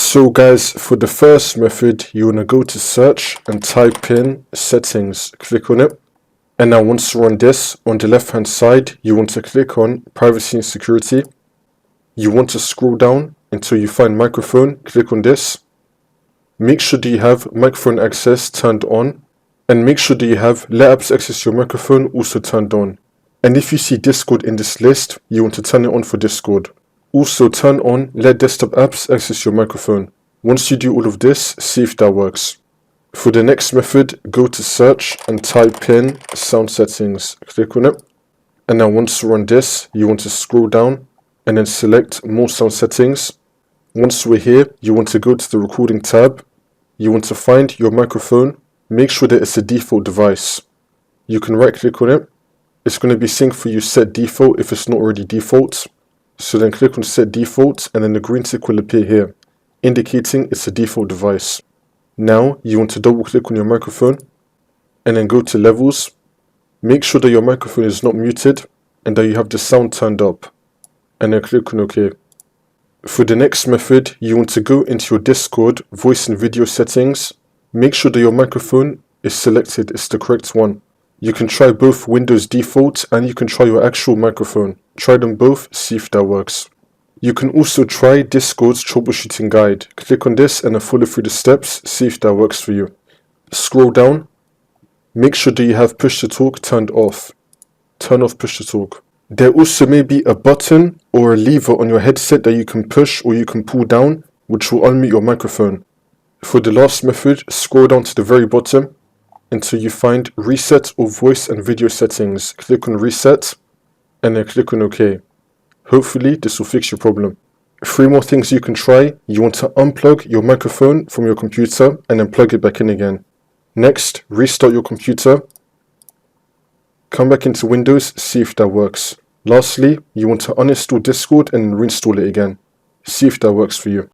So guys, for the first method, you want to go to search and type in settings, click on it. And now once you run this, on the left hand side, you want to click on privacy and security. You want to scroll down until you find microphone, click on this. Make sure that you have microphone access turned on, and make sure that you have let apps access your microphone also turned on. And if you see Discord in this list, you want to turn it on for Discord. Also turn on let desktop apps access your microphone. Once you do all of this, see if that works. For the next method, go to search and type in sound settings, click on it. And now once you run this, you want to scroll down and then select more sound settings. Once we're here, you want to go to the recording tab. You want to find your microphone. Make sure that it's a default device. You can right click on it. It's going to be saying for you set default if it's not already default. So then click on set default and then the green tick will appear here, indicating it's a default device. Now you want to double click on your microphone and then go to levels. Make sure that your microphone is not muted and that you have the sound turned up, and then click on OK. For the next method, you want to go into your Discord voice and video settings. Make sure that your microphone is selected, it's the correct one. You can try both Windows default and you can try your actual microphone. Try them both, see if that works. You can also try Discord's troubleshooting guide. Click on this and then follow through the steps, see if that works for you. Scroll down. Make sure that you have push to talk turned off. Turn off push to talk. There also may be a button or a lever on your headset that you can push or you can pull down, which will unmute your microphone. For the last method, scroll down to the very bottom until you find reset or voice and video settings. Click on reset and then click on OK. Hopefully this will fix your problem. 3 more things you can try. You want to unplug your microphone from your computer and then plug it back in again. Next, restart your computer. Come back into Windows, see if that works. Lastly, you want to uninstall Discord and reinstall it again. See if that works for you.